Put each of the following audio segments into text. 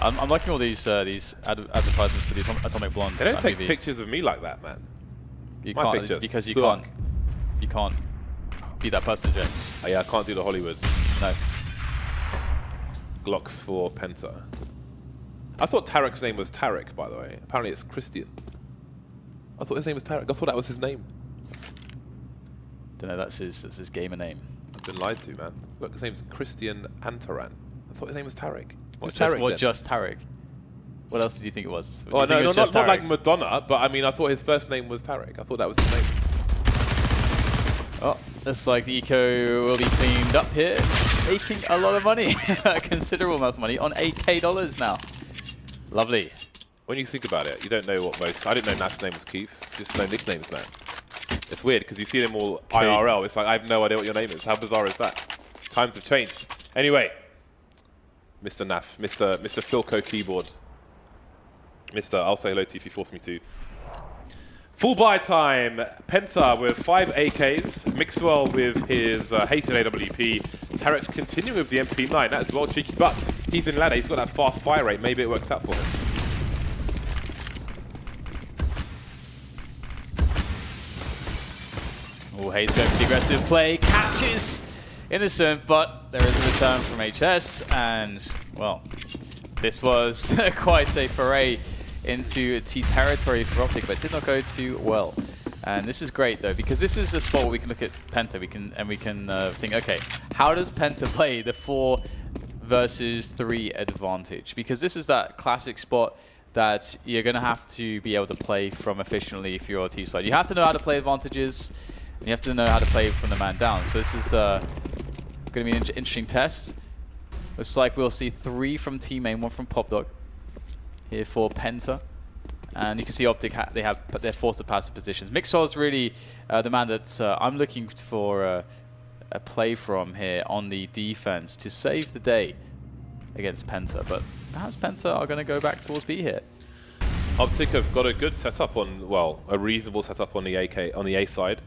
I'm liking all these advertisements for the Atomic Blondes. They don't take movie. pictures of me like that, man. You My can't pictures because you suck. can't be that person, James. Oh, yeah, I can't do the Hollywood. No. Glocks for Penta. I thought Tarek's name was Tarek, by the way. Apparently it's Christian. I thought his name was Tarek. I thought that was his name. Don't know. That's his gamer name. I've been lied to, man. Look, his name's Christian Antaran. I thought his name was Tarek. What's Just, Tarek what, then? just Tarek? What else did you think it was? Oh, no, not like Madonna, but I mean, I thought his first name was Tarek. I thought that was his name. Oh, looks like the eco will be cleaned up here, making a lot of money, a considerable amount of money on $8K now. Lovely. When you think about it, you don't know what most... I didn't know Nat's name was Keith. Just know nicknames, man. It's weird, because you see them all IRL. It's like, I have no idea what your name is. How bizarre is that? Times have changed. Anyway, Mr. Naf, Mr. Philco Keyboard. I'll say hello to you if you force me to. Full buy time. Penta with 5 AKs. Mixwell with his hated AWP. Tarek's continuing with the MP9. That's well cheeky, but he's in ladder. He's got that fast fire rate. Maybe it works out for him. Oh, Hayes going for the aggressive play. Catches Innocent, but there is a return from HS. And, well, this was quite a foray into T territory for OpTic, but it did not go too well. And this is great though, because this is a spot where we can look at Penta. We can think, okay, how does Penta play the 4 versus 3 advantage? Because this is that classic spot that you're going to have to be able to play from efficiently if you're T side. You have to know how to play advantages, and you have to know how to play from the man down. So this is going to be an interesting test. Looks like we'll see 3 from T main, 1 from PopDog here for Penta. And you can see OpTic, they're forced to passive positions. Mixwell is really the man that I'm looking for a play from here on the defense to save the day against Penta. But perhaps Penta are going to go back towards B here. OpTic have got a good setup on, well, a reasonable setup on the A side.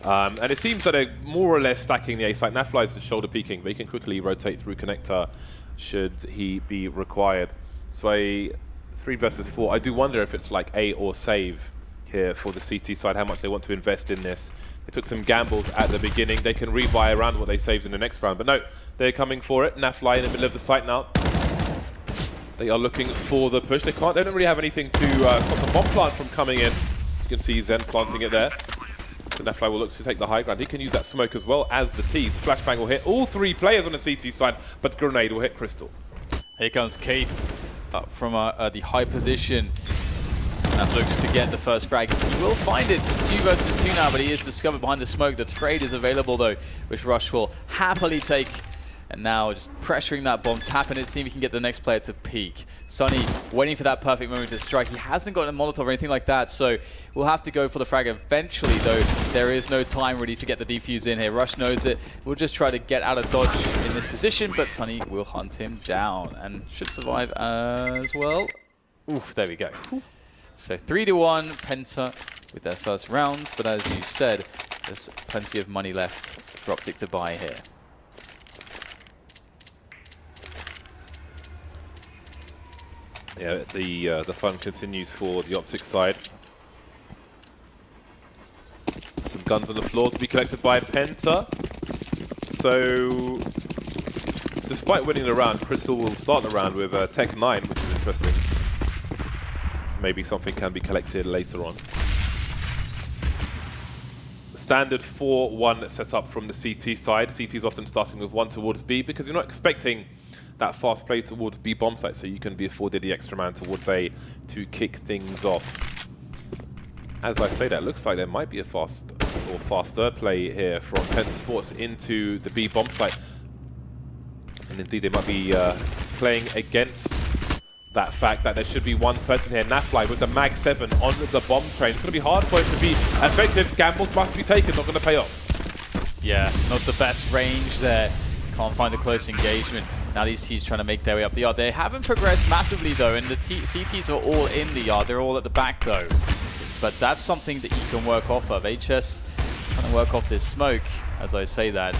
And it seems that they're more or less stacking the A side. Naflives is shoulder peeking, but he can quickly rotate through connector should he be required. So a 3 versus 4. I do wonder if it's like A or save here for the CT side, how much they want to invest in this. They took some gambles at the beginning. They can rebuy around what they saved in the next round. But no, they're coming for it. Nafly in the middle of the site now. They are looking for the push. They don't really have anything to stop the bomb plant from coming in. As you can see Zen planting it there. So Nafly will look to take the high ground. He can use that smoke as well as the T's. Flashbang will hit all 3 players on the CT side, but Grenade will hit Crystal. Here comes Keith up from the high position. Snap looks to get the first frag. He will find it. 2 versus 2 now, but he is discovered behind the smoke. The trade is available though, which Rush will happily take. And now just pressuring that bomb, tapping it, seeing if he can get the next player to peek. Sunny waiting for that perfect moment to strike. He hasn't got a Molotov or anything like that, so we'll have to go for the frag eventually, though there is no time really to get the defuse in here. Rush knows it. We'll just try to get out of dodge in this position, but Sunny will hunt him down and should survive as well. Oof, there we go. So 3-1, Penta with their first rounds, but as you said, there's plenty of money left for OpTic to buy here. Yeah, the fun continues for the OpTic side. Some guns on the floor to be collected by Penta. So, despite winning the round, Crystal will start the round with Tech 9, which is interesting. Maybe something can be collected later on. Standard 4-1 setup from the CT side. CT is often starting with 1 towards B because you're not expecting that fast play towards B bomb site, so you can be afforded the extra man towards A to kick things off. As I say that, looks like there might be a fast or faster play here from Penta Sports into the B bomb site. And indeed, they might be playing against that fact that there should be one person here, Nafly, with the Mag 7 on the bomb train. It's going to be hard for him to be effective. Gambles must be taken, not going to pay off. Yeah, not the best range there. Can't find a close engagement. Now these T's trying to make their way up the yard. They haven't progressed massively though, and the CTs are all in the yard. They're all at the back though. But that's something that you can work off of. HS trying to work off this smoke. As I say that,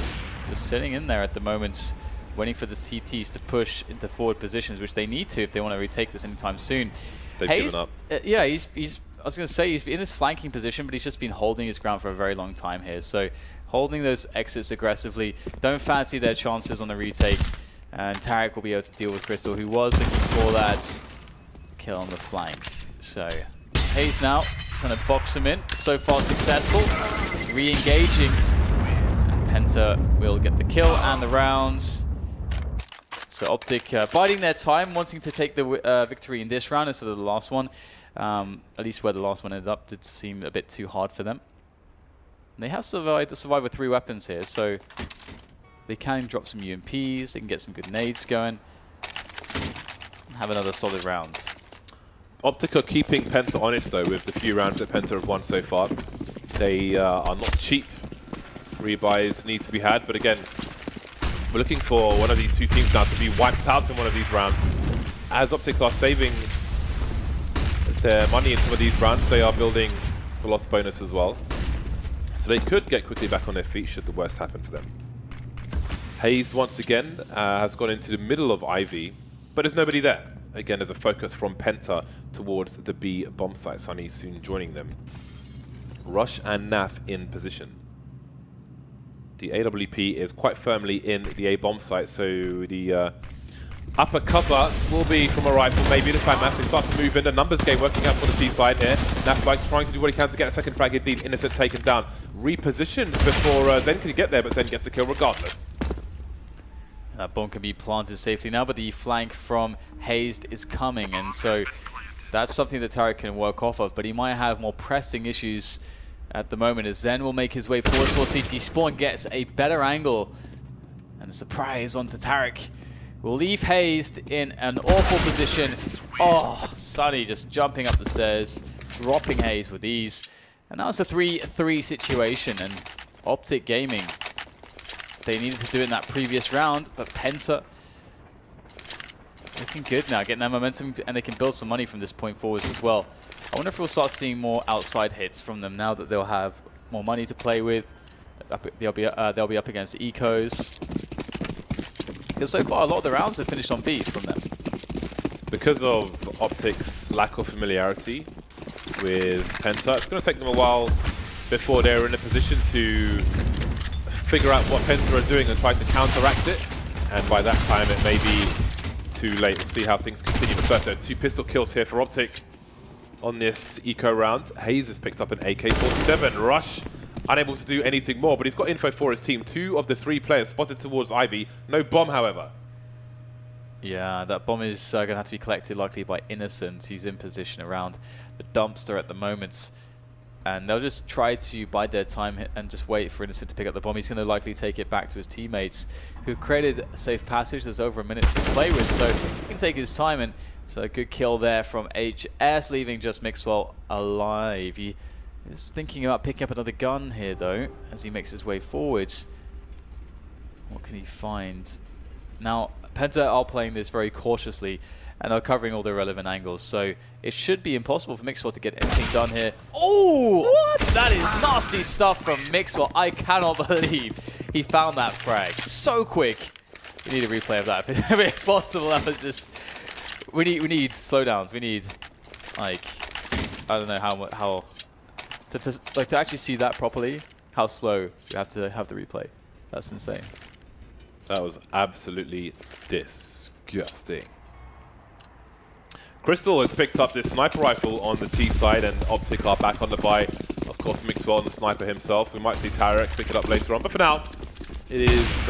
just sitting in there at the moment. waiting for the CTs to push into forward positions, which they need to if they want to retake this anytime soon. They've Hayes, given up. yeah, he's. I was going to say he's in this flanking position, but he's just been holding his ground for a very long time here. So holding those exits aggressively. Don't fancy their chances on the retake. And Tarek will be able to deal with Crystal, who was looking for that kill on the flank. So Hayes now trying to box him in. So far successful. Re-engaging. Penta will get the kill and the rounds. So OpTic biding their time, wanting to take the victory in this round instead of the last one. At least where the last one ended up did seem a bit too hard for them. And they have survived with 3 weapons here, so they can drop some UMPs, they can get some good nades going, and have another solid round. OpTic are keeping Penta honest though with the few rounds that Penta have won so far. They are not cheap. Rebuys need to be had, but again, we're looking for one of these two teams now to be wiped out in one of these rounds. As OpTic are saving their money in some of these rounds, they are building the loss bonus as well. So they could get quickly back on their feet should the worst happen for them. Hayes once again has gone into the middle of Ivy, but there's nobody there. Again, there's a focus from Penta towards the B bomb site. Sunny soon joining them. Rush and Naf in position. The AWP is quite firmly in the A bomb site, so the upper cover will be from a rifle, maybe this time. As they start to move in, the numbers game working out for the T side here. Naf like trying to do what he can to get a second frag indeed. Innocent taken down. Repositioned before Zen can get there, but Zen gets the kill regardless. That bomb can be planted safely now, but the flank from Hayes is coming, and so that's something that Tarek can work off of, but he might have more pressing issues at the moment as Zen will make his way forward for CT Spawn, gets a better angle, and a surprise onto Tarek. Will leave Hayes in an awful position. Oh, Sunny just jumping up the stairs, dropping Hayes with ease. And now it's a 3-3 situation, and OpTic Gaming, they needed to do it in that previous round, but Penta looking good now, getting that momentum, and they can build some money from this point forwards as well. I wonder if we'll start seeing more outside hits from them now that they'll have more money to play with. They'll be up against ecos. Because so far, a lot of the rounds have finished on B from them. Because of OpTic's lack of familiarity with Penta, it's going to take them a while before they're in a position to figure out what Penta are doing and try to counteract it. And by that time, it may be too late. We'll see how things continue. But first, there are 2 pistol kills here for OpTic on this eco round. Hayes has picked up an AK-47. Rush unable to do anything more, but he's got info for his team. 2 of the 3 players spotted towards Ivy. No bomb, however. Yeah, that bomb is going to have to be collected likely by Innocent. He's in position around the dumpster at the moment. And they'll just try to bide their time and just wait for Innocent to pick up the bomb. He's going to likely take it back to his teammates, who created a safe passage. There's over a minute to play with, so he can take his time. And so a good kill there from HS, leaving just Mixwell alive. He is thinking about picking up another gun here, though, as he makes his way forwards. What can he find? Now, Penta are playing this very cautiously and are covering all the relevant angles, so it should be impossible for Mixwell to get anything done here. Oh, what? That is nasty stuff from Mixwell. I cannot believe he found that frag so quick. We need a replay of that if it's possible. That was just... We need slowdowns. We need, like, I don't know how to actually see that properly. How slow you have to have the replay. That's insane. That was absolutely disgusting. Crystal has picked up this sniper rifle on the T side, and OpTic are back on the buy. Of course, Mixwell and the sniper himself. We might see Tarek pick it up later on, but for now, it is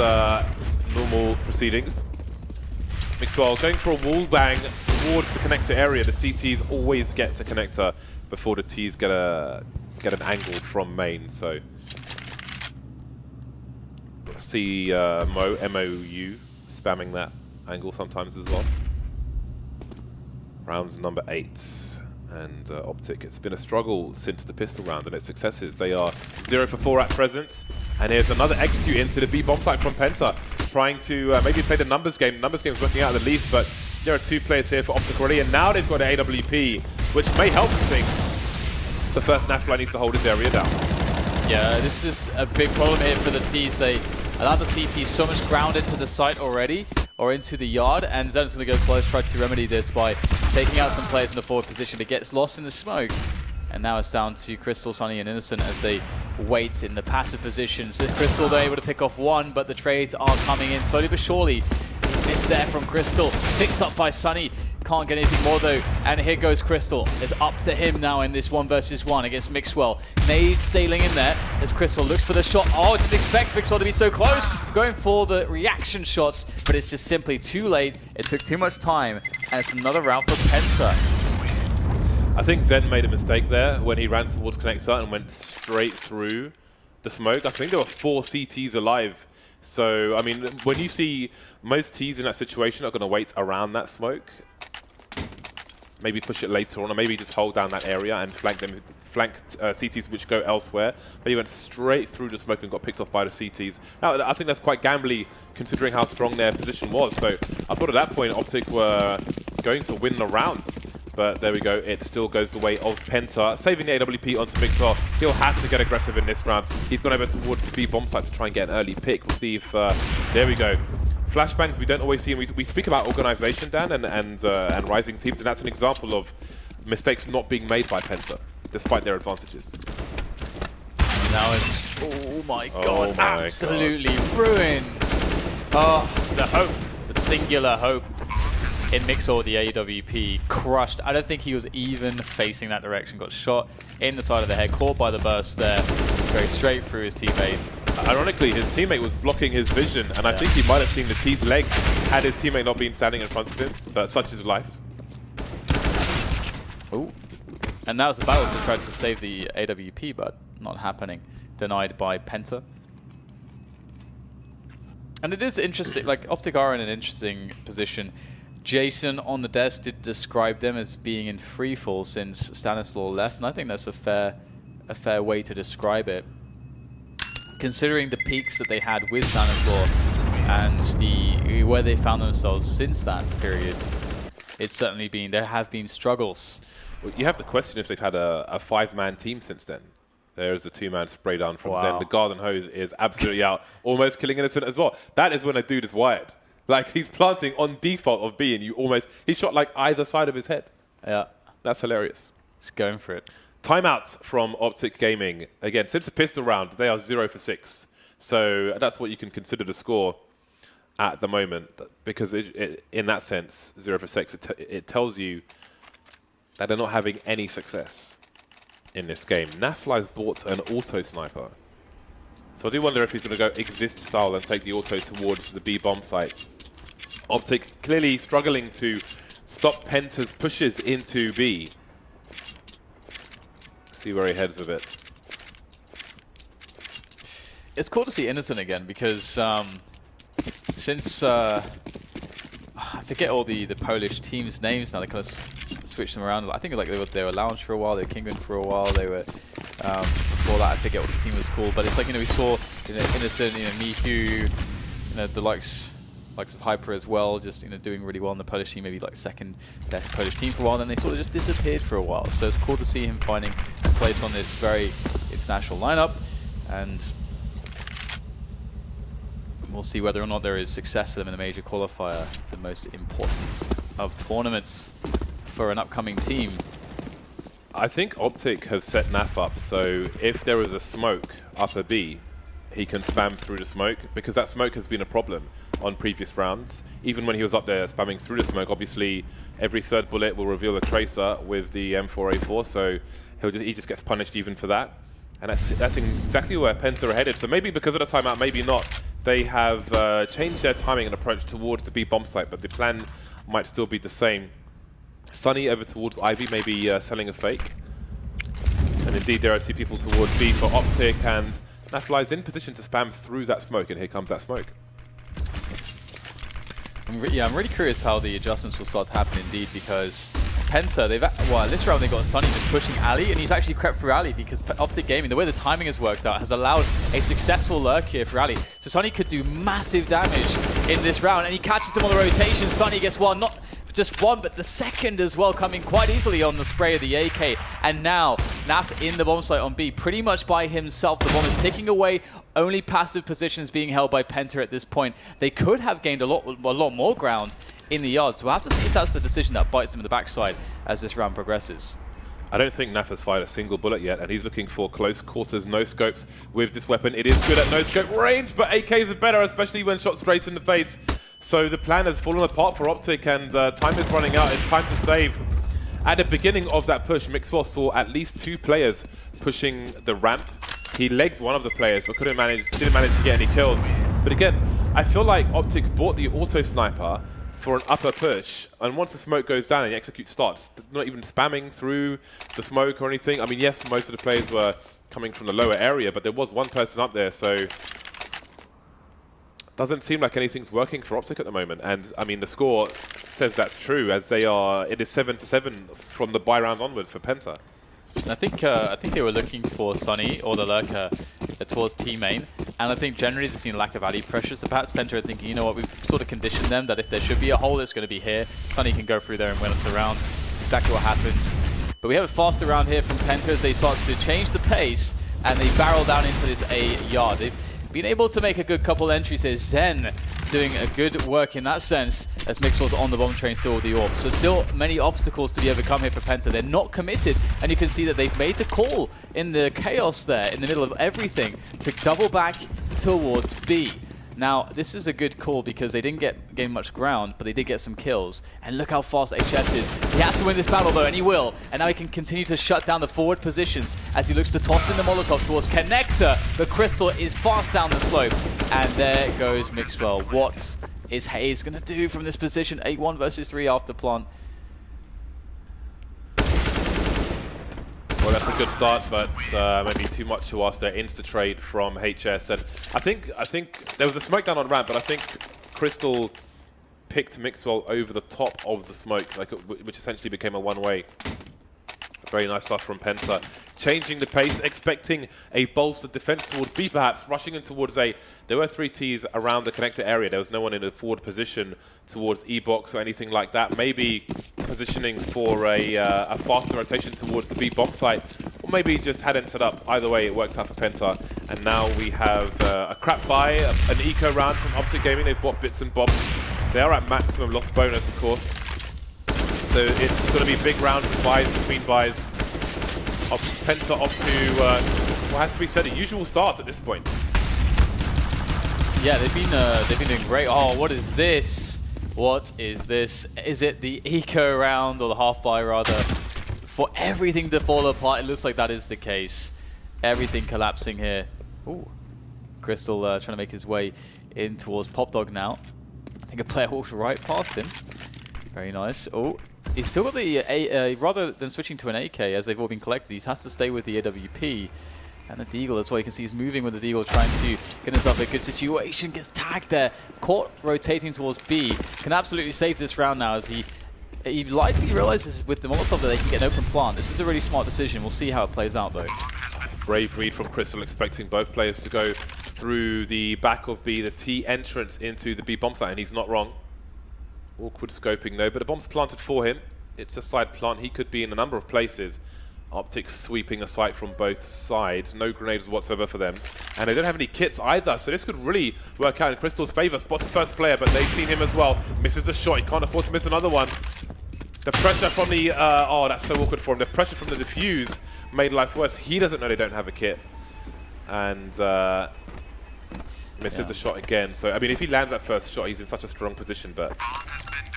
normal proceedings. Mixwell going for a wall bang towards the connector area. The CTs always get to connector before the Ts get an angle from main. So see MOU spamming that angle sometimes as well. Round number 8, and OpTic, it's been a struggle since the pistol round and its successes. They are 0 for 4 at present, and here's another execute into the B bomb site from Penta, trying to maybe play the numbers game. The numbers game is working out at the least, but there are 2 players here for OpTic already, and now they've got an AWP, which may help things. The first Nafla needs to hold his area down. Yeah, this is a big problem here for the Ts. They Allow the CT so much grounded to the site already, or into the yard, and Zen's going to go close, try to remedy this by taking out some players in the forward position, but gets lost in the smoke. And now it's down to Crystal, Sunny, and Innocent as they wait in the passive positions. Crystal, they're able to pick off one, but the trades are coming in slowly but surely. Missed there from Crystal, picked up by Sunny. Can't get anything more though, and here goes Crystal. It's up to him now in this 1 versus 1 against Mixwell. Nade sailing in there as Crystal looks for the shot. Oh, didn't expect Mixwell to be so close. Going for the reaction shots, but it's just simply too late. It took too much time, and it's another round for Penta. I think Zen made a mistake there when he ran towards connector and went straight through the smoke. I think there were 4 CTs alive. So, I mean, when you see most Ts in that situation are going to wait around that smoke, maybe push it later on, or maybe just hold down that area and flank CTs which go elsewhere. But he went straight through the smoke and got picked off by the CTs. Now, I think that's quite gambly considering how strong their position was. So I thought at that point OpTic were going to win the round. But there we go, it still goes the way of Penta. Saving the AWP onto Mixwell. He'll have to get aggressive in this round. He's gone over towards the B bomb site to try and get an early pick. We'll see if, there we go. Flashbangs, we don't always see, and we speak about organization, Dan, and rising teams, and that's an example of mistakes not being made by Penta, despite their advantages. Now it's, oh my god, absolutely ruined. Oh, the hope, the singular hope in Mixwell with the AWP crushed. I don't think he was even facing that direction. Got shot in the side of the head, caught by the burst there, very straight through his teammate. Ironically, his teammate was blocking his vision, and I think he might have seen the T's leg had his teammate not been standing in front of him, but such is life. Ooh. And now it's a battle to try to save the AWP, but not happening. Denied by Penta. And it is interesting, like OpTic are in an interesting position. Jason on the desk did describe them as being in freefall since Stanislaw left, and I think that's a fair way to describe it. Considering the peaks that they had with Stanislaw and where they found themselves since that period, it's certainly been, there have been struggles. Well, you have to question if they've had a 5-man team since then. There's a 2-man spray down from Zen. The Garden Hose is absolutely out, almost killing Innocent as well. That is when a dude is wired. Like, he's planting on default of being, he shot like either side of his head. Yeah. That's hilarious. He's going for it. Timeout from OpTic Gaming. Again, since the pistol round, they are 0 for 6. So that's what you can consider the score at the moment. Because in that sense, 0 for 6, it tells you that they're not having any success in this game. Nafly's bought an auto sniper. So I do wonder if he's going to go exist style and take the auto towards the B bomb site. OpTic clearly struggling to stop Penta's pushes into B. See where he heads with it. It's cool to see Innocent again because since I forget all the Polish teams' names now, they kind of switched them around. I think like they were Lounge for a while, they were Kingun for a while, they were before that I forget what the team was called. But it's like, we saw Innocent, Mihu, the likes of Hyper as well, just doing really well in the Polish team, maybe like second best Polish team for a while, then they sort of just disappeared for a while. So it's cool to see him finding a place on this very international lineup, and we'll see whether or not there is success for them in the major qualifier, the most important of tournaments for an upcoming team. I think OpTic have set Naf up, so if there is a smoke up a B, he can spam through the smoke, because that smoke has been a problem on previous rounds. Even when he was up there spamming through the smoke, obviously every third bullet will reveal a tracer with the M4A4, so he just gets punished even for that. And that's exactly where Penta are headed. So maybe because of the timeout, maybe not. They have changed their timing and approach towards the B bomb site, but the plan might still be the same. Sunny over towards Ivy, maybe selling a fake. And indeed, there are 2 people towards B for OpTic, and Nafly's in position to spam through that smoke, and here comes that smoke. I'm really curious how the adjustments will start to happen indeed, because Penta, this round they got Sunny just pushing Ali, and he's actually crept through Ali because OpTic Gaming, the way the timing has worked out, has allowed a successful lurk here for Ali. So Sunny could do massive damage in this round, and he catches him on the rotation. Sunny gets one, not just one, but the second as well, coming quite easily on the spray of the AK. And now, Naf's in the bomb site on B, pretty much by himself. The bomb is ticking away, only passive positions being held by PENTA at this point. They could have gained a lot more ground in the yards, so we'll have to see if that's the decision that bites them in the backside as this round progresses. I don't think Naf has fired a single bullet yet, and he's looking for close quarters no-scopes with this weapon. It is good at no-scope range, but AKs are better, especially when shot straight in the face. So the plan has fallen apart for OpTic, and time is running out. It's time to save. At the beginning of that push, Mixwell saw at least 2 players pushing the ramp. He legged one of the players, but didn't manage to get any kills. But again, I feel like OpTic bought the auto-sniper for an upper push, and once the smoke goes down and the execute starts, not even spamming through the smoke or anything. I mean, yes, most of the players were coming from the lower area, but there was one person up there, so doesn't seem like anything's working for OpTic at the moment. And I mean, the score says that's true, as they are. It is 7-7 from the buy round onwards for PENTA. I think they were looking for Sunny or the Lurker towards T main, and I think generally there's been a lack of alley pressure, so perhaps PENTA are thinking, you know what, we've sort of conditioned them that if there should be a hole, it's going to be here. Sunny can go through there and win us around. That's exactly what happens. But we have a faster round here from PENTA as they start to change the pace, and they barrel down into this A yard. They've been able to make a good couple entries here. Zen doing a good work in that sense as Mixwell's on the bomb train still with the AWP. So still many obstacles to be overcome here for PENTA. They're not committed, and you can see that they've made the call in the chaos there in the middle of everything to double back towards B. Now, this is a good call because they didn't gain much ground, but they did get some kills. And look how fast HS is. He has to win this battle though, and he will. And now he can continue to shut down the forward positions as he looks to toss in the Molotov towards Connector. But Crystal is fast down the slope. And there goes Mixwell. What is Hayes going to do from this position? 8-1 versus 3 after plant. Well, that's a good start, but maybe too much to ask there. Insta-trade from HS, and I think there was a smoke down on ramp, but I think Crystal picked Mixwell over the top of the smoke, which essentially became a one-way. Very nice stuff from PENTA. Changing the pace, expecting a bolstered defense towards B perhaps, rushing in towards A. There were 3 Ts around the connector area. There was no one in a forward position towards E-box or anything like that. Maybe positioning for a faster rotation towards the B bomb site, or maybe just hadn't set up. Either way, it worked out for PENTA. And now we have a crap buy, an eco round from OpTic Gaming. They've bought bits and bobs. They are at maximum loss bonus, of course. So it's going to be big rounds of buys between buys. PENTA off to what has to be said, a usual start at this point. Yeah, they've been doing great. Oh, what is this? What is this? Is it the eco round, or the half buy rather? For everything to fall apart, it looks like that is the case. Everything collapsing here. Ooh, Crystal trying to make his way in towards PopDog now. I think a player walked right past him. Very nice. Oh, he's still got the rather than switching to an AK as they've all been collected, he has to stay with the AWP and the Deagle as well. You can see he's moving with the Deagle, trying to get himself a good situation. Gets tagged there, caught rotating towards B. Can absolutely save this round now as he likely realizes with the Molotov that they can get an open plant. This is a really smart decision. We'll see how it plays out though. Brave read from Crystal, expecting both players to go through the back of B, the T entrance into the B bomb site, and he's not wrong. Awkward scoping though, but a bomb's planted for him. It's a side plant. He could be in a number of places. OpTic sweeping a site from both sides. No grenades whatsoever for them. And they don't have any kits either, so this could really work out in Crystal's favor. Spots the first player, but they've seen him as well. Misses a shot. He can't afford to miss another one. The pressure from the... oh, that's so awkward for him. The pressure from the defuse made life worse. He doesn't know they don't have a kit. And... misses a shot again. So, I mean, if he lands that first shot, he's in such a strong position, but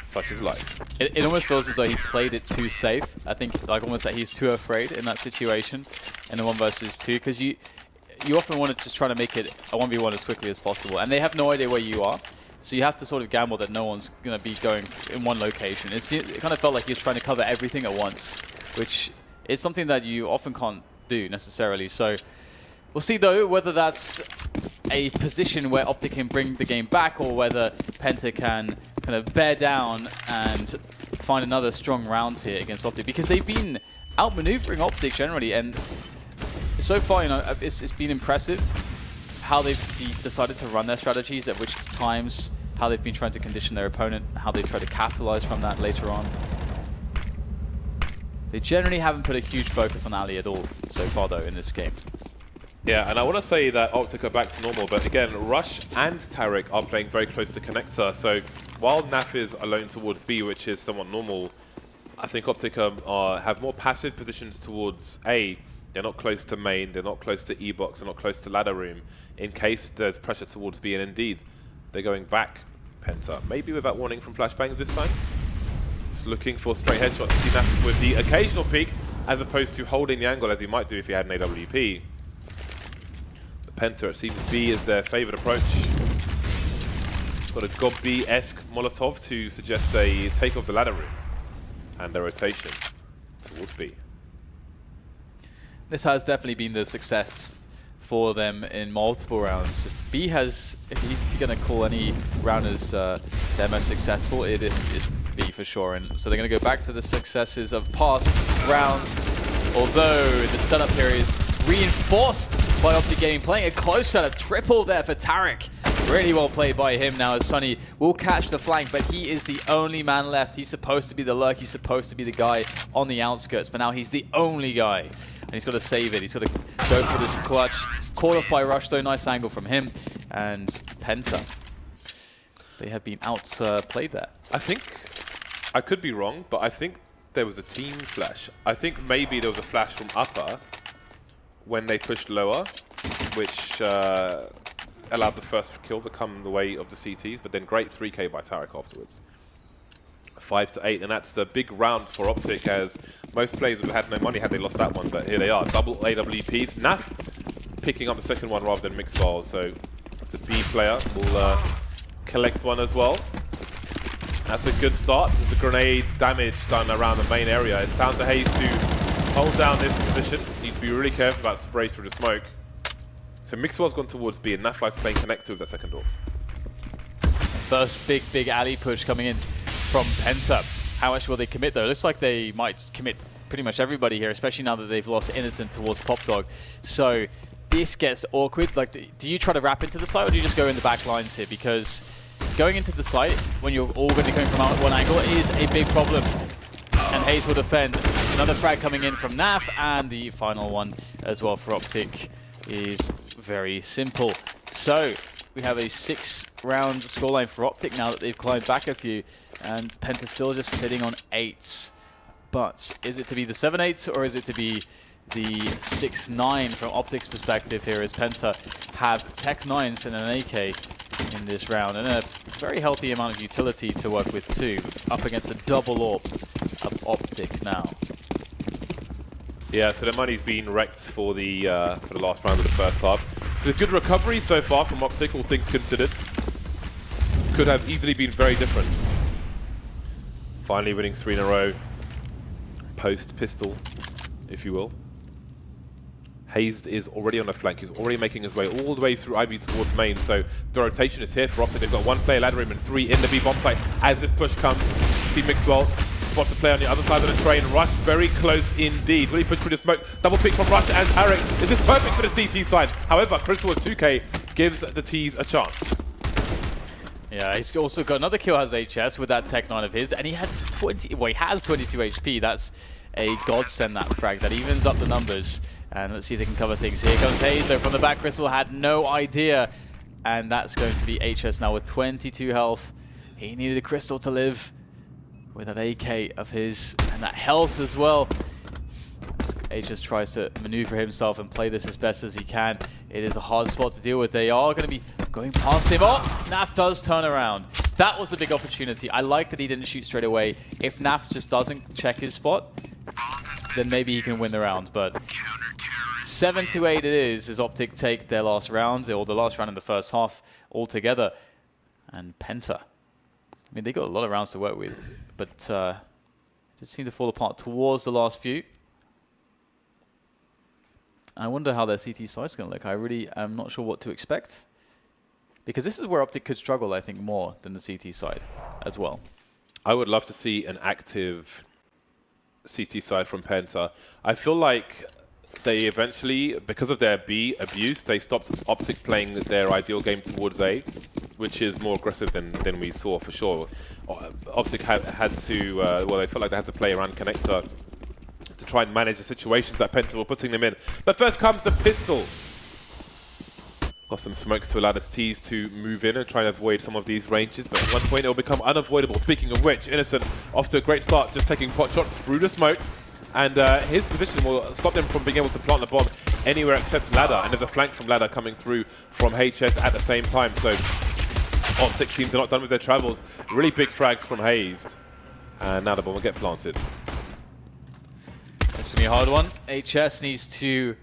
such is life. It almost feels as though he played it too safe. I think, like, almost that he's too afraid in that situation in a 1 versus 2, because you often want to just try to make it a 1v1 as quickly as possible, and they have no idea where you are. So you have to sort of gamble that no one's going to be going in one location. It kind of felt like he was trying to cover everything at once, which is something that you often can't do necessarily. So we'll see, though, whether that's a position where OpTic can bring the game back, or whether PENTA can kind of bear down and find another strong round here against OpTic, because they've been outmaneuvering OpTic generally, and so far, you know, it's been impressive how they've decided to run their strategies, at which times, how they've been trying to condition their opponent, how they try to capitalize from that later on. They generally haven't put a huge focus on Ali at all so far, though, in this game. Yeah, and I want to say that OpTic are back to normal, but again, Rush and Tariq are playing very close to connector, so while Naf is alone towards B, which is somewhat normal, I think OpTic have more passive positions towards A. They're not close to main, they're not close to E-box, they're not close to ladder room, in case there's pressure towards B, and indeed, they're going back, Penta. Maybe without warning from flashbangs this time. Just looking for straight headshots to see Naf with the occasional peek, as opposed to holding the angle as he might do if he had an AWP. Penta, it seems B is their favourite approach. Got a Gob B-esque Molotov to suggest a take of the ladder room and a rotation towards B. This has definitely been the success for them in multiple rounds. Just B has, if you're going to call any round as their most successful, it is B for sure. And so they're going to go back to the successes of past rounds, although the setup here is reinforced by OpTic Gaming, playing a close setup. Triple there for Tariq. Really well played by him now, as Sunny will catch the flank, but he is the only man left. He's supposed to be the lurk, he's supposed to be the guy on the outskirts, but now he's the only guy. And he's got to save it, he's got to go for this clutch. Caught off by Rush though, nice angle from him. And Penta, they have been outplayed there. I think, I could be wrong, but I think there was a team flash. I think maybe there was a flash from upper when they pushed lower, which allowed the first kill to come the way of the CTs, but then great 3K by Tariq afterwards. 5 to 8, and that's the big round for OpTic, as most players would have had no money had they lost that one, but here they are, double AWPs. Naf picking up the second one rather than Mixwell, so the B player will collect one as well. That's a good start. There's a grenade damage done around the main area. It's down to Hayes to hold down this position. Needs to be really careful about spray through the smoke. So Mixwell's gone towards B, and Nafly's playing connector with that second door. First big alley push coming in from Penta. How much will they commit though? It looks like they might commit pretty much everybody here, especially now that they've lost Innocent towards PopDog. So this gets awkward. Like, do you try to wrap into the site, or do you just go in the back lines here? Because going into the site when you're all going to be coming from one angle is a big problem. And Hayes will defend. Another frag coming in from Naf, and the final one as well for OpTic is very simple. So we have a 6-round scoreline for OpTic now that they've climbed back a few, and Penta still just sitting on 8. But is it to be the 7-8, or is it to be the 6-9 from OpTic's perspective here, as Penta have Tech 9s and an AK in this round, and a very healthy amount of utility to work with too, up against the double AWP of OpTic now. Yeah, so the money's been wrecked for the last round of the first half. It's a good recovery so far from OpTic, all things considered. It could have easily been very different. Finally winning 3 in a row, post-pistol, if you will. Hayes is already on the flank. He's already making his way all the way through Ivy towards main. So the rotation is here for OpTic. They've got 1 player ladder room and 3 in the B bomb site. As this push comes, see Mixwell spots the player on the other side of the train. Rush very close indeed. Will he push through the smoke? Double pick from Rush and Tariq. This is perfect for the CT side. However, Crystal with 2K gives the T's a chance. Yeah, he's also got another kill as HS with that Tech 9 of his, and he had 20. Well, he has 22 HP. That's a godsend, that frag. That evens up the numbers. And let's see if they can cover things. Here comes Hayes, though, from the back. Crystal had no idea. And that's going to be HS now with 22 health. He needed a Crystal to live with that AK of his and that health as well. HS tries to maneuver himself and play this as best as he can. It is a hard spot to deal with. They are going to be going past him. Oh, Naf does turn around. That was the big opportunity. I like that he didn't shoot straight away. If Naf just doesn't check his spot, then maybe he can win the round. But 7-8 it is, as OpTic take their last round, or the last round in the first half altogether. And Penta, I mean, they got a lot of rounds to work with, but it did seem to fall apart towards the last few. I wonder how their CT side's going to look. I really am not sure what to expect, because this is where OpTic could struggle, I think, more than the CT side as well. I would love to see an active CT side from Penta. I feel like they eventually, because of their B abuse, they stopped OpTic playing their ideal game towards A, which is more aggressive than we saw for sure. OpTic had to, well, they felt like they had to play around connector to try and manage the situations that PENTA were putting them in. But first comes the pistol. Got some smokes to allow the T's to move in and try and avoid some of these ranges, but at one point it will become unavoidable. Speaking of which, Innocent off to a great start, just taking pot shots through the smoke. And his position will stop them from being able to plant the bomb anywhere except ladder. And there's a flank from ladder coming through from HS at the same time. So OpTic teams are not done with their travels. Really big frags from Hayes. And now the bomb will get planted. This will be a hard one. HS needs to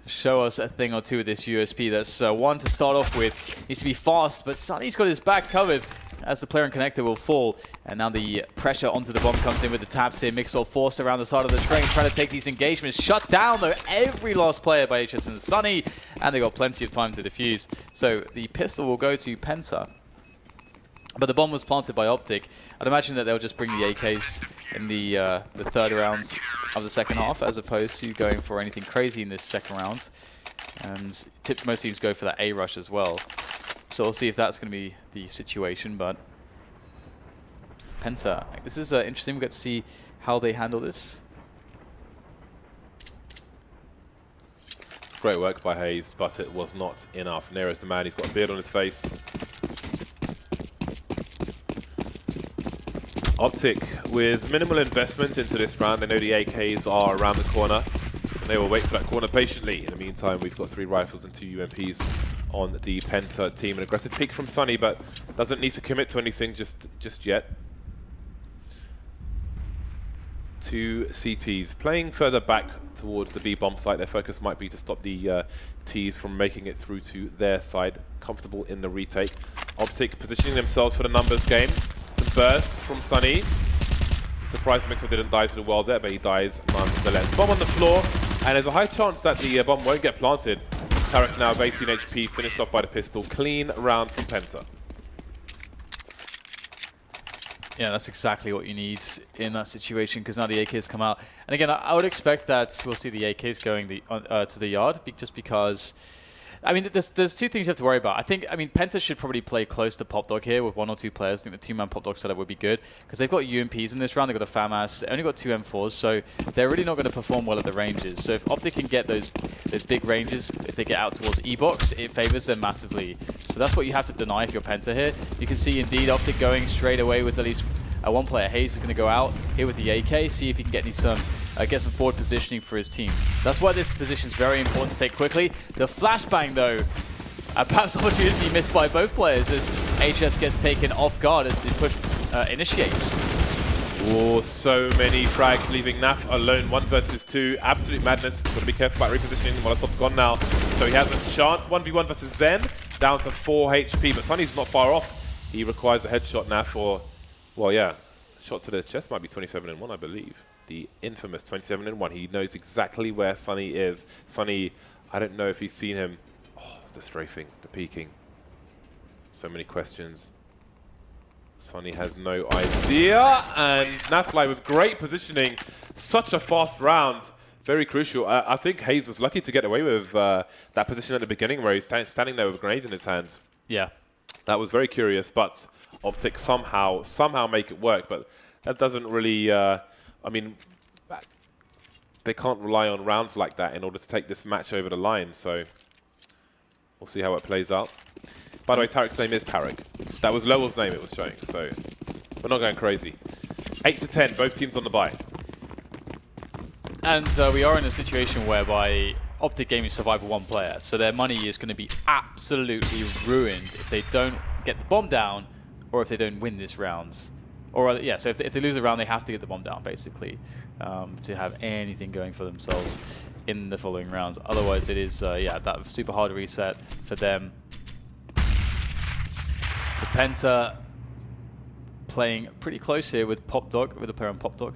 show us a thing or two with this USP. That's one to start off with. Needs to be fast, but Sunny's got his back covered as the player and connector will fall. And now the pressure onto the bomb comes in with the taps here. Mixwell forced around the side of the train, trying to take these engagements. Shut down, though, every last player by HS and Sunny. And they got plenty of time to defuse. So the pistol will go to PENTA. But the bomb was planted by OpTic. I'd imagine that they'll just bring the AKs in the third round of the second half, as opposed to going for anything crazy in this second round. And most teams go for that A rush as well. So we'll see if that's going to be the situation. But PENTA, this is interesting. We get to see how they handle this. Great work by Hayes, but it was not enough. Nero's the man. He's got a beard on his face. OpTic, with minimal investment into this round, they know the AKs are around the corner, and they will wait for that corner patiently. In the meantime, we've got 3 rifles and 2 UMPs on the PENTA team. An aggressive peek from Sunny, but doesn't need to commit to anything just yet. 2 CTs playing further back towards the B bomb site. Their focus might be to stop the Ts from making it through to their side. Comfortable in the retake. OpTic positioning themselves for the numbers game. Bursts from Sunny. I'm surprised Mixwell didn't die to the world there, but he dies nonetheless. Bomb on the floor, and there's a high chance that the bomb won't get planted. Tarek now with 18 HP, finished off by the pistol. Clean round from PENTA. Yeah, that's exactly what you need in that situation, because now the AKs come out. And again, I would expect that we'll see the AKs going to the yard, just because... I mean, there's 2 things you have to worry about. I mean, PENTA should probably play close to PopDog here with 1 or 2 players. I think the 2-man PopDog setup would be good because they've got UMPs in this round. They've got a FAMAS. They only got 2 M4s, so they're really not going to perform well at the ranges. So if OpTic can get those big ranges, if they get out towards E-Box, it favors them massively. So that's what you have to deny if you're PENTA here. You can see, indeed, OpTic going straight away with at least 1 player. Hayes is going to go out here with the AK, see if he can get some forward positioning for his team. That's why this position is very important to take quickly. The flashbang, though, perhaps opportunity missed by both players as HS gets taken off guard as the push initiates. Oh, so many frags leaving Naf alone. 1 versus 2. Absolute madness. Got to be careful about repositioning. Molotov's gone now. So he has a chance. 1v1 versus Zen. Down to 4 HP. But Sunny's not far off. He requires a headshot now for, well, yeah. Shot to the chest might be 27-1, I believe. The infamous 27-1. He knows exactly where Sunny is. Sunny, I don't know if he's seen him. Oh, the strafing, the peeking. So many questions. Sunny has no idea. And Nafly with great positioning. Such a fast round. Very crucial. I think Hayes was lucky to get away with that position at the beginning where he's standing there with a grenade in his hands. Yeah. That was very curious, but OpTic somehow make it work. But that doesn't really... I mean, they can't rely on rounds like that in order to take this match over the line, so we'll see how it plays out. By the way, Tarek's name is Tarek. That was Lowell's name it was showing, so we're not going crazy. 8-10, both teams on the bye. And we are in a situation whereby OpTic Gaming survive with 1 player, so their money is going to be absolutely ruined if they don't get the bomb down or if they don't win this round. Or yeah, so if they lose a round, they have to get the bomb down, basically, to have anything going for themselves in the following rounds. Otherwise, it is, yeah, that super hard reset for them. So PENTA playing pretty close here with PopDog, with a player on PopDog.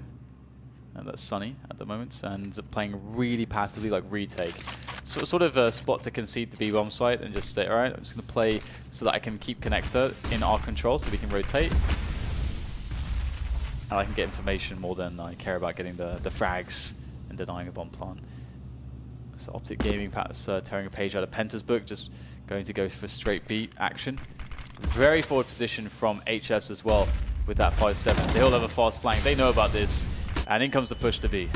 And that's Sunny at the moment, and playing really passively, like retake. So, sort of a spot to concede the B-bomb site and just say, all right, I'm just going to play so that I can keep connector in our control so we can rotate. And I can get information more than I care about getting the frags and denying a bomb plant. So OpTic Gaming perhaps tearing a page out of Penta's book, just going to go for straight beat action. Very forward position from HS as well with that 5-7. So he'll have a fast flank. They know about this. And in comes the push to B.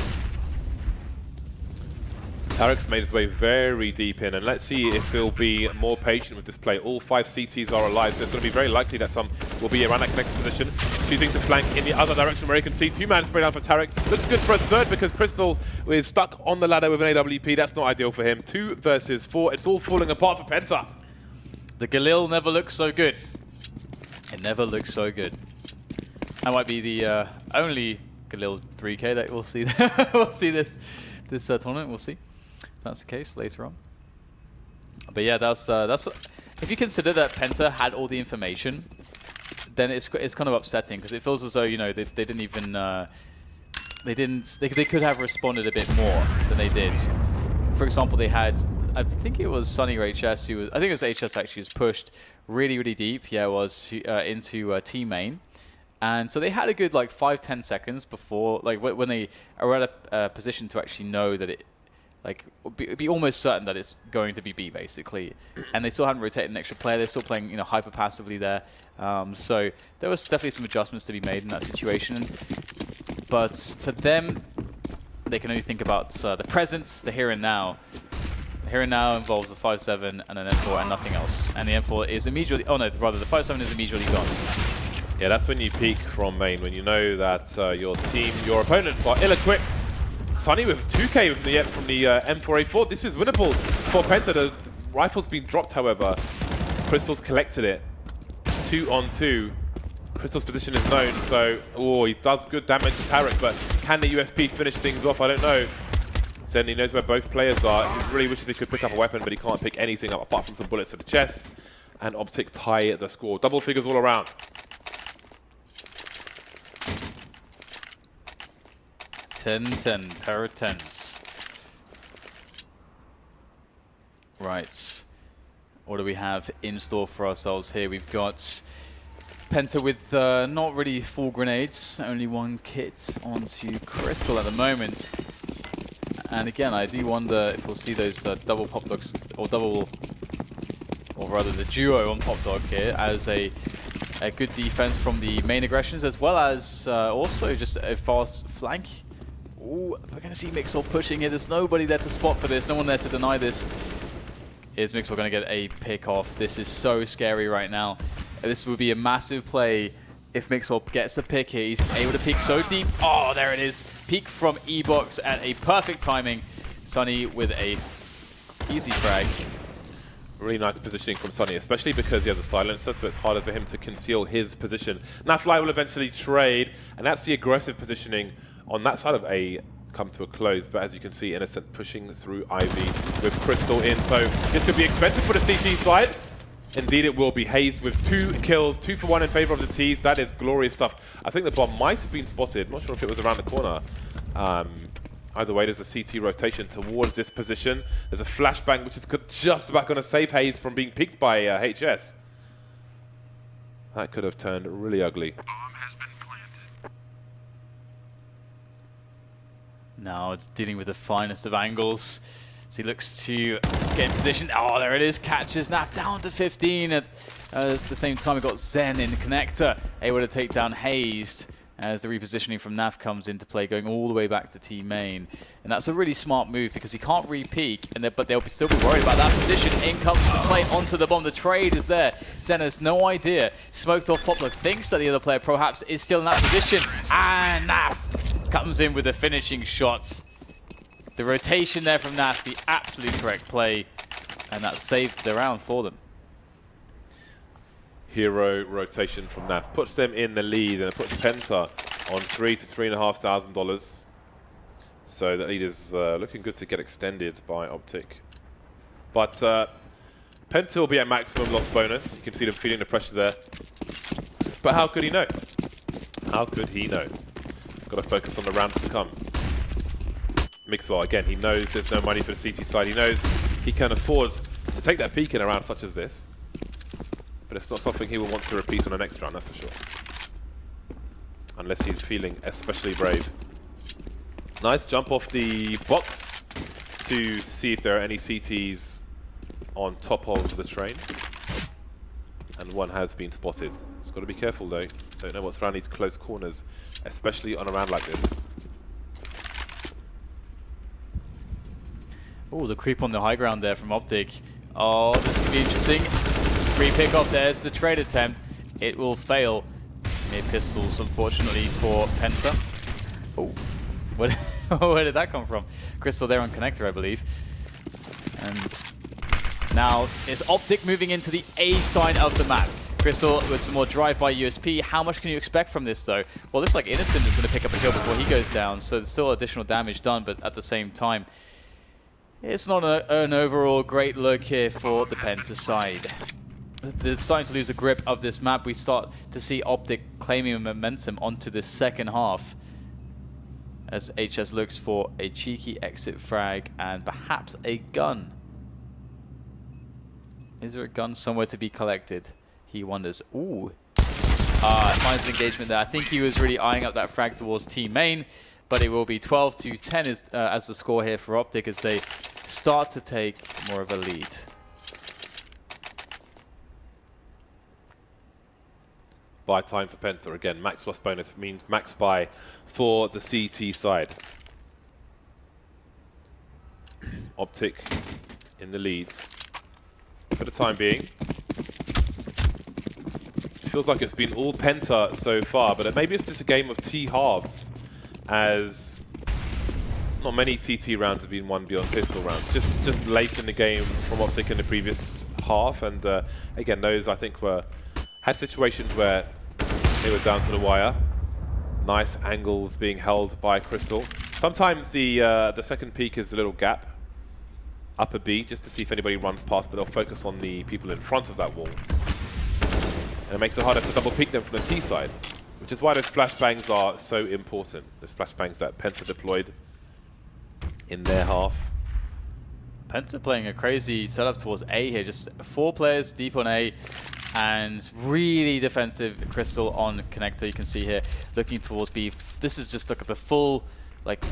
Tarek's made his way very deep in, and let's see if he'll be more patient with this play. All 5 CTs are alive, so it's going to be very likely that some will be around that connected position. Choosing to flank in the other direction where he can see 2-man spray down for Tarek. Looks good for a third because Crystal is stuck on the ladder with an AWP. That's not ideal for him. 2 versus 4. It's all falling apart for Penta. The Galil never looks so good. It never looks so good. That might be the only Galil 3K that we'll see. We'll see this tournament. We'll see. If that's the case later on. But yeah, that's if you consider that Penta had all the information, then it's kind of upsetting because it feels as though, you know, they didn't even they could have responded a bit more than they did. For example, they had, I think it was Sunny or HS who was, I think it was HS actually, was pushed really deep. Yeah, it was into T main. And so they had a good like 5-10 seconds before, like when they are at a position to actually know that it, like, be almost certain that it's going to be B basically. And they still hadn't rotated an extra player. They're still playing, you know, hyper passively there. So there was definitely some adjustments to be made in that situation. But for them, they can only think about the presence, the here and now. The here and now involves the 5-7 and an M4 and nothing else. And the M4 is immediately, oh no, rather the 5-7 is immediately gone. Yeah, that's when you peak from main, when you know that your team, your opponents are ill-equipped. Sunny with 2K from the M4A4. This is winnable for Penta. The rifle's been dropped, however. Crystal's collected it. 2 on 2. Crystal's position is known, so he does good damage to Tarek, but can the USP finish things off? I don't know. Zen, he knows where both players are. He really wishes he could pick up a weapon, but he can't pick anything up apart from some bullets to the chest. And OpTic tie the score. Double figures all around. 10-10, pair of 10s. Right. What do we have in store for ourselves here? We've got Penta with not really full grenades, only 1 kit onto Crystal at the moment. And again, I do wonder if we'll see those double pop dogs, or rather the duo on pop dog here as a good defense from the main aggressions, as well as also just a fast flank. Ooh, we're going to see Mixel pushing here. There's nobody there to spot for this. No one there to deny this. Is Mixel going to get a pick off? This is so scary right now. This would be a massive play if Mixel gets a pick here. He's able to peek so deep. Oh, there it is. Peek from E-Box at a perfect timing. Sunny with a easy frag. Really nice positioning from Sunny, especially because he has a silencer, so it's harder for him to conceal his position. Nafly will eventually trade, and that's the aggressive positioning on that side of A come to a close. But as you can see, Innocent pushing through Ivy with Crystal in. So this could be expensive for the CT side. Indeed it will be. Hayes with 2 kills, 2 for 1 in favor of the Ts. That is glorious stuff. I think the bomb might have been spotted. I'm not sure if it was around the corner. Either way, there's a CT rotation towards this position. There's a flashbang, which is just about going to save Hayes from being picked by HS. That could have turned really ugly. Now dealing with the finest of angles. So he looks to get in position. Oh, there it is. Catches Naf down to 15. At the same time, we've got Zen in the connector, able to take down Hayes as the repositioning from Naf comes into play, going all the way back to T main. And that's a really smart move because he can't re-peek, but they'll still be worried about that position. In comes the play onto the bomb. The trade is there. Zen has no idea. Smoked off Poplar, thinks that the other player perhaps is still in that position. And Naf comes in with the finishing shots. The rotation there from Naf, the absolute correct play, and that saved the round for them. Hero rotation from Naf puts them in the lead, and it puts Penta on $3,000 to $3,500. So the lead is looking good to get extended by OpTic. But Penta will be at maximum loss bonus. You can see them feeling the pressure there. But how could he know? How could he know? Got to focus on the rounds to come. Mixwell, again, he knows there's no money for the CT side. He knows he can afford to take that peak in a round such as this. But it's not something he will want to repeat on the next round, that's for sure. Unless he's feeling especially brave. Nice jump off the box to see if there are any CTs on top of the train. And one has been spotted. Just got to be careful though. Don't know what's around these close corners, especially on a round like this. Oh, the creep on the high ground there from OpTic. Oh, this could be interesting. Free pick up. There's the trade attempt. It will fail. Near pistols, unfortunately, for Penta. Oh, where did that come from? Crystal there on connector, I believe. And now it's OpTic moving into the A side of the map. Crystal with some more drive-by USP. How much can you expect from this, though? Well, looks like Innocent is going to pick up a kill before he goes down, so there's still additional damage done, but at the same time, it's not an overall great look here for the Penta side. They're starting to lose a grip of this map. We start to see OpTic claiming momentum onto the second half as HS looks for a cheeky exit frag and perhaps a gun. Is there a gun somewhere to be collected? He wonders. Ooh. Finds an engagement there. I think he was really eyeing up that frag towards team main, but it will be 12-10 as the score here for OpTic as they start to take more of a lead. Buy time for Penta. Again, max loss bonus means max buy for the CT side. OpTic in the lead for the time being. Feels like it's been all Penta so far, but maybe it's just a game of T-halves, as not many CT rounds have been won beyond pistol rounds. Just late in the game from OpTic in the previous half, and again, those I think had situations where they were down to the wire. Nice angles being held by Crystal. Sometimes the second peak is a little gap, upper B, just to see if anybody runs past, but they'll focus on the people in front of that wall. And it makes it harder to double peek them from the T side, which is why those flashbangs are so important. Those flashbangs that Penta deployed in their half. Penta playing a crazy setup towards A here, just 4 players deep on A, and really defensive Crystal on connector. You can see here looking towards B. This is just look at the full like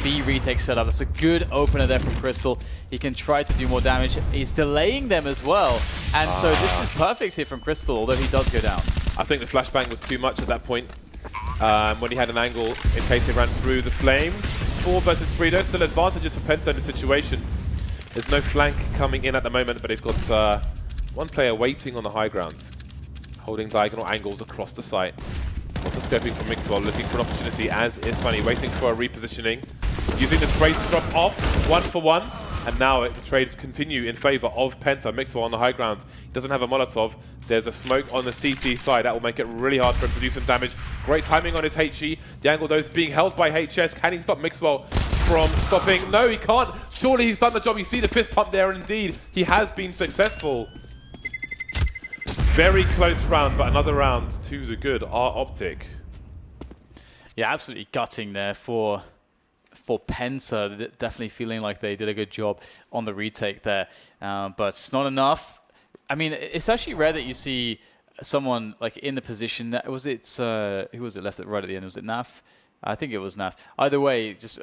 B retake setup. That's a good opener there from Crystal. He can try to do more damage. He's delaying them as well, and so this is perfect here from Crystal, although he does go down. I think the flashbang was too much at that point when he had an angle in case he ran through the flames. 4 versus 3, there's still advantages for Penta in the situation. There's no flank coming in at the moment, but they've got one player waiting on the high ground, holding diagonal angles across the site. Also scoping from Mixwell, looking for an opportunity, as is Sunny, waiting for a repositioning. Using the trade to drop off, 1 for 1. And now the trades continue in favor of Penta. Mixwell on the high ground. He doesn't have a Molotov. There's a smoke on the CT side. That will make it really hard for him to do some damage. Great timing on his HE. The angle, though, is being held by HS. Can he stop Mixwell from stopping? No, he can't. Surely he's done the job. You see the fist pump there, and indeed, he has been successful. Very close round, but another round to the good are OpTic. Yeah, absolutely gutting there for Penta. Definitely feeling like they did a good job on the retake there, but it's not enough. I mean, it's actually rare that you see someone like in the position that who was it left right at the end? Was it Naf? I think it was Naf. Either way, just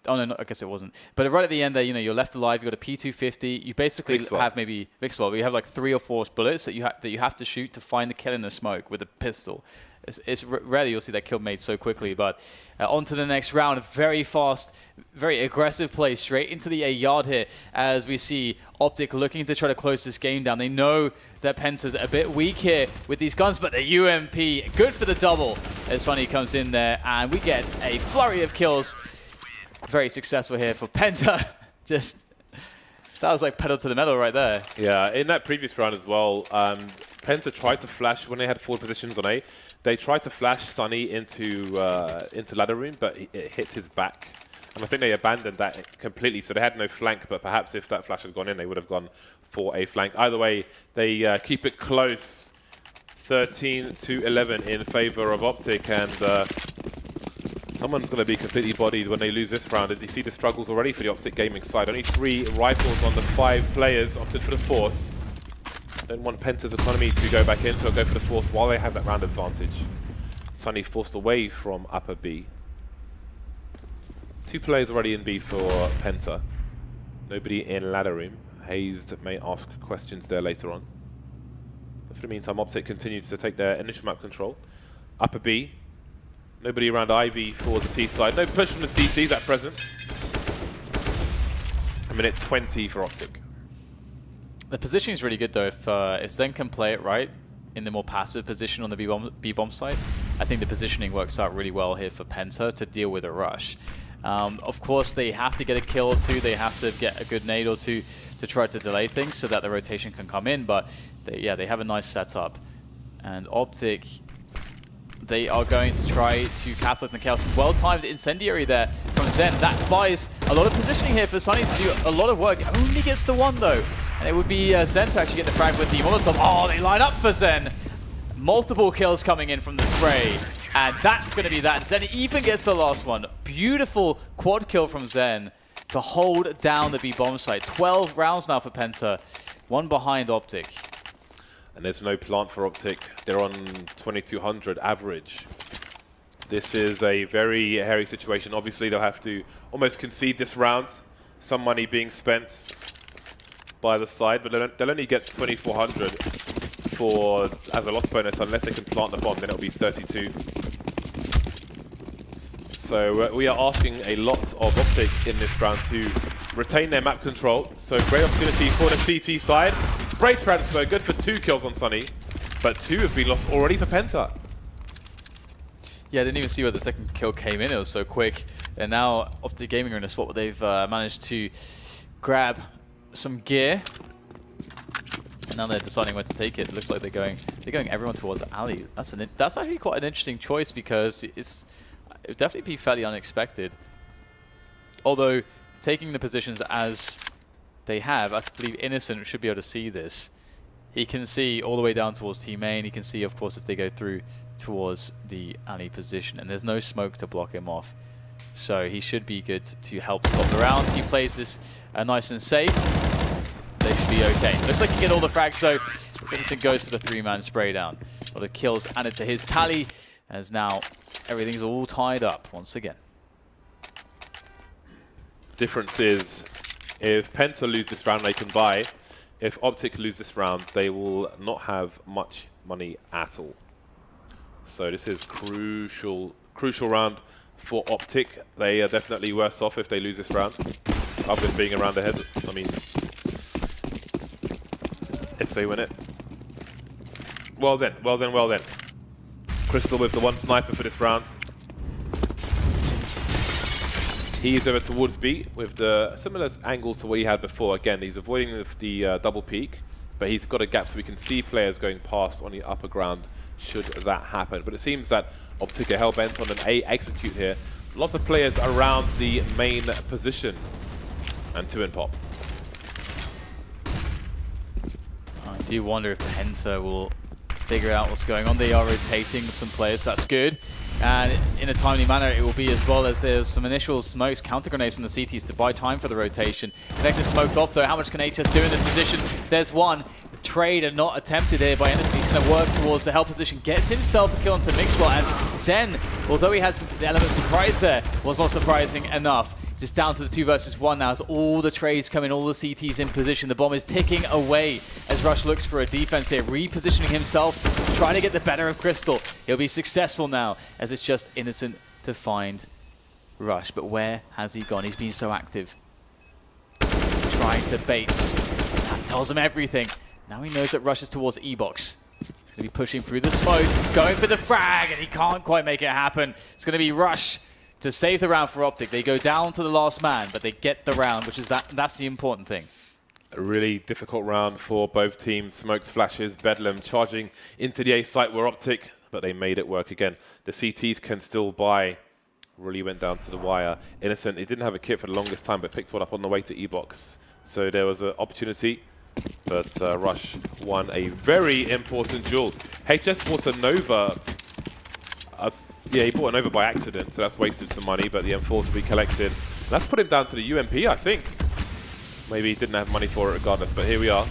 oh no, I guess it wasn't. But right at the end there, you're left alive. You got a P250. You basically have maybe Mixwell. You have like 3 or 4 bullets that you have to shoot to find the kill in the smoke with a pistol. It's rare that you'll see that kill made so quickly, but on to the next round. Very fast, very aggressive play straight into the A yard here as we see OpTic looking to try to close this game down. They know that Penta's a bit weak here with these guns, but the UMP, good for the double as Sonny comes in there, and we get a flurry of kills. Very successful here for Penta. That was like pedal to the metal right there. Yeah, in that previous round as well, Penta tried to flash when they had forward positions on A. They tried to flash Sunny into ladder room, but it hit his back. And I think they abandoned that completely, so they had no flank, but perhaps if that flash had gone in, they would have gone for a flank. Either way, they keep it close, 13-11 in favor of OpTic, and someone's going to be completely bodied when they lose this round, as you see the struggles already for the OpTic gaming side. Only 3 rifles on the 5 players, opted for the Force. Don't want Penta's economy to go back in, so they'll go for the Force while they have that round advantage. Sunny forced away from upper B. 2 players already in B for Penta. Nobody in ladder room. Hazed may ask questions there later on. But for the meantime, OpTic continues to take their initial map control. Upper B. Nobody around Ivy for the T side. No push from the CTs at present. A minute 20 for OpTic. The positioning is really good though. If Zen can play it right in the more passive position on the B-bomb side, I think the positioning works out really well here for Penta to deal with a rush. Of course, they have to get a kill or two. They have to get a good nade or two to try to delay things so that the rotation can come in. But they have a nice setup. And OpTic, they are going to try to capitalize on the chaos. Well-timed incendiary there from Zen. That buys a lot of positioning here for Sunny to do a lot of work. It only gets to one though. And it would be Zen to actually get the frag with the Molotov. Oh, they line up for Zen. Multiple kills coming in from the spray. And that's going to be that. Zen even gets the last one. Beautiful quad kill from Zen to hold down the B-bomb site. 12 rounds now for Penta. One behind OpTic. And there's no plant for OpTic. They're on 2200 average. This is a very hairy situation. Obviously, they'll have to almost concede this round. Some money being spent by the side, but they'll only get 2400 for as a loss bonus unless they can plant the bomb. Then it'll be 32. So we are asking a lot of OpTic in this round to retain their map control. So great opportunity for the CT side. Spray transfer, good for 2 kills on Sunny, but 2 have been lost already for Penta. Yeah, I didn't even see where the second kill came in. It was so quick. And now OpTic Gaming are in a spot where they've managed to grab some gear. And now they're deciding where to take it. It looks like they're going everyone towards the alley. That's actually quite an interesting choice because it would definitely be fairly unexpected. Although taking the positions as they have, I believe Innocent should be able to see this. He can see all the way down towards T main. He can see, of course, if they go through towards the alley position, and there's no smoke to block him off. So he should be good to help stop the round. He plays this nice and safe. They should be okay. Looks like he get all the frags though. Innocent goes for the 3-man spray down. A lot of kills added to his tally, as now everything's all tied up once again. Difference is, if Penta lose this round, they can buy. If OpTic lose this round, they will not have much money at all. So this is crucial round for OpTic. They are definitely worse off if they lose this round, other than being around the head. I mean, if they win it. Well then. Crystal with the 1 sniper for this round. He's over towards B with the similar angle to what he had before. Again, he's avoiding the double peek, but he's got a gap so we can see players going past on the upper ground should that happen. But it seems that OpTic are hell-bent on an A execute here. Lots of players around the main position. And 2 in pop. I do wonder if Penta will figure out what's going on. They are rotating some players, that's good. And in a timely manner it will be, as well as there's some initial smokes, counter grenades from the CTs to buy time for the rotation. Connector smoked off though. How much can HS do in this position? There's one. The trade are not attempted here by Anderson. He's going to work towards the help position. Gets himself a kill onto Mixwell. And Zen, although he had some element of surprise there, was not surprising enough. Just down to the 2 versus 1 now as all the trades come in, all the CTs in position. The bomb is ticking away as Rush looks for a defense here, repositioning himself, trying to get the better of Crystal. He'll be successful now as it's just Innocent to find Rush. But where has he gone? He's been so active. Trying to bait. That tells him everything. Now he knows that Rush is towards E-Box. He's going to be pushing through the smoke, going for the frag, and he can't quite make it happen. It's going to be Rush to save the round for OpTic. They go down to the last man, but they get the round, which is that's the important thing. A really difficult round for both teams. Smokes, flashes, Bedlam charging into the A site where OpTic, but they made it work again. The CTs can still buy. Really went down to the wire. Innocent, he didn't have a kit for the longest time, but picked one up on the way to E-Box. So there was an opportunity, but Rush won a very important duel. HS bought a Nova. Yeah, he bought an over by accident, so that's wasted some money, but the M4 to be collected. That's put him down to the UMP, I think. Maybe he didn't have money for it regardless, but here we are.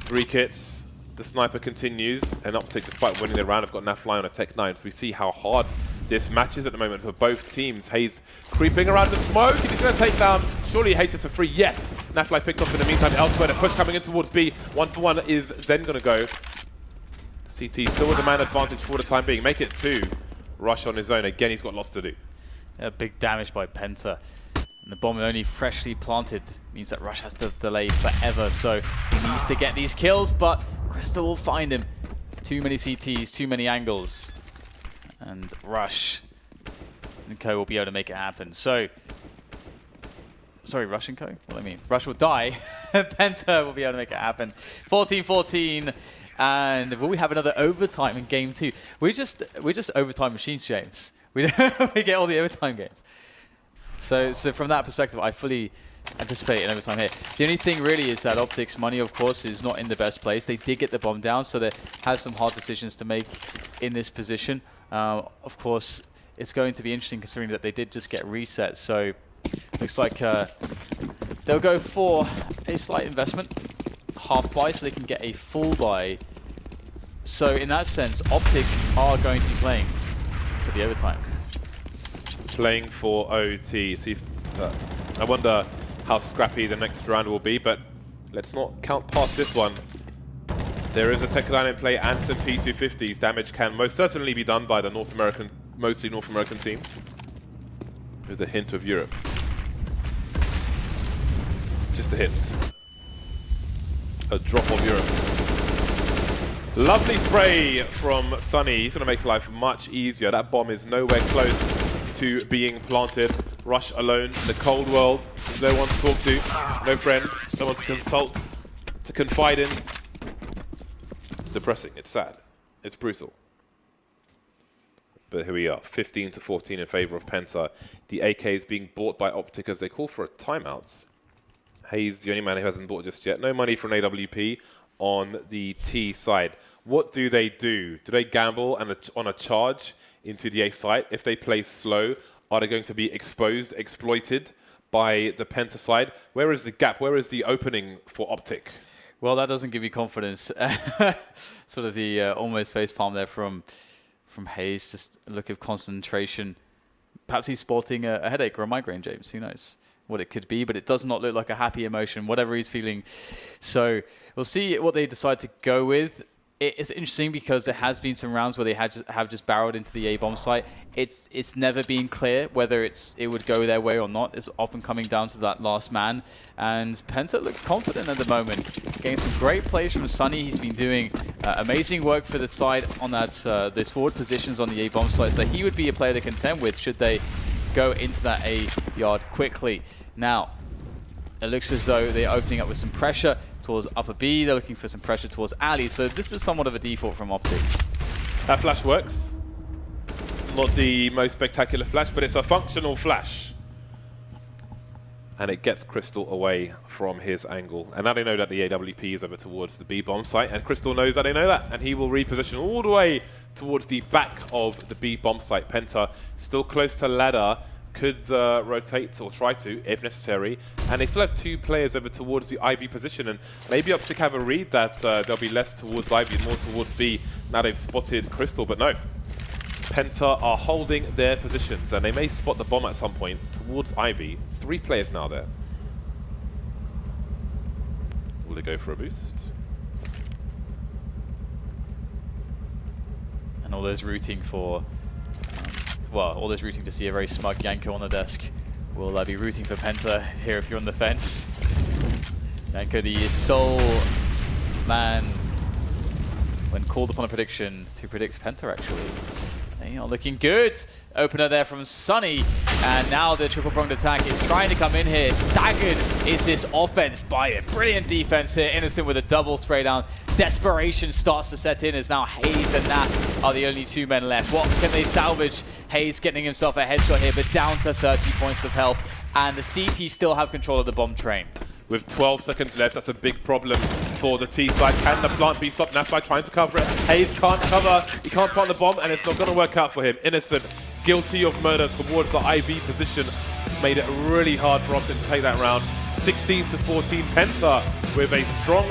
3 kits. The sniper continues, and OpTic, despite winning the round, have got now flying on a Tech 9, so we see how hard this matches at the moment for both teams. Hayes creeping around the smoke, and he's going to take down, surely Hayes for free, yes. Nafly picked off in the meantime elsewhere, the push coming in towards B. 1-for-1 is Zen going to go. CT still with a man advantage for the time being. Make it 2. Rush on his own. Again, he's got lots to do. Yeah, big damage by Penta. And the bomb only freshly planted means that Rush has to delay forever. So he needs to get these kills, but Crystal will find him. Too many CTs, too many angles. And Rush and Co will be able to make it happen. So, sorry, Rush and Co? What do I mean? Rush will die. Penta will be able to make it happen. 14-14. And will we have another overtime in game 2? We're just overtime machines, James. We get all the overtime games. So from that perspective, I fully anticipate an overtime here. The only thing really is that OpTic's money, of course, is not in the best place. They did get the bomb down, so they have some hard decisions to make in this position. Of course, it's going to be interesting considering that they did just get reset. So looks like they'll go for a slight investment. Half buy so they can get a full buy. So in that sense, OpTic are going to be playing for the overtime. Playing for OT. See if, I wonder how scrappy the next round will be, but let's not count past this one. There is a tech line in play and some P250s. Damage can most certainly be done by the mostly North American team. With a hint of Europe. Just a hint. A drop of Europe. Lovely spray from Sunny. He's going to make life much easier. That bomb is nowhere close to being planted. Rush alone in the cold world. No one to talk to. No friends. No one to consult. To confide in. It's depressing. It's sad. It's brutal. But here we are. 15-14 in favor of Penta. The AK is being bought by OpTic as they call for a timeout. Hayes, the only man who hasn't bought just yet. No money from AWP on the T side. What do? Do they gamble on a charge into the A site? If they play slow, are they going to be exposed, exploited by the Penta side? Where is the gap? Where is the opening for OpTic? Well, that doesn't give me confidence. Sort of the almost facepalm there from Hayes. Just a look of concentration. Perhaps he's sporting a headache or a migraine, James. Who knows what it could be, but it does not look like a happy emotion, whatever he's feeling. So we'll see what they decide to go with. It's interesting because there has been some rounds where they have just barreled into the A-bomb site. It's never been clear whether it would go their way or not. It's often coming down to that last man. And Penta look confident at the moment. Getting some great plays from Sunny. He's been doing amazing work for the side on that those forward positions on the A-bomb site. So he would be a player to contend with should they go into that A yard quickly. Now, it looks as though they're opening up with some pressure towards upper B. They're looking for some pressure towards alley. So this is somewhat of a default from OpTic. That flash works. Not the most spectacular flash, but it's a functional flash. And it gets Crystal away from his angle. And now they know that the AWP is over towards the B bomb site. And Crystal knows that they know that. And he will reposition all the way towards the back of the B bomb site. Penta still close to ladder. Could rotate or try to, if necessary. And they still have 2 players over towards the Ivy position. And maybe OpTic have a read that they'll be less towards Ivy and more towards B. Now they've spotted Crystal, but no. Penta are holding their positions. And they may spot the bomb at some point towards Ivy. 3 players now there. Will they go for a boost? And all those rooting for... well, all those rooting to see a very smug Yanko on the desk. Will be rooting for Penta here if you're on the fence. Yanko, the sole man, when called upon a prediction, to predict Penta, actually. They are looking good. Opener there from Sunny. And now the triple-pronged attack is trying to come in here. Staggered is this offense by it. Brilliant defense here. Innocent with a double spray down. Desperation starts to set in as now Hayes and Nat are the only 2 men left. What can they salvage? Hayes getting himself a headshot here, but down to 30 points of health. And the CT still have control of the bomb train. With 12 seconds left, that's a big problem for the T side. Can the plant be stopped? Nafly trying to cover it. Hayes can't cover. He can't plant the bomb, and it's not going to work out for him. Innocent, guilty of murder towards the IV position. Made it really hard for OpTic to take that round. 16-14, Penta with a strong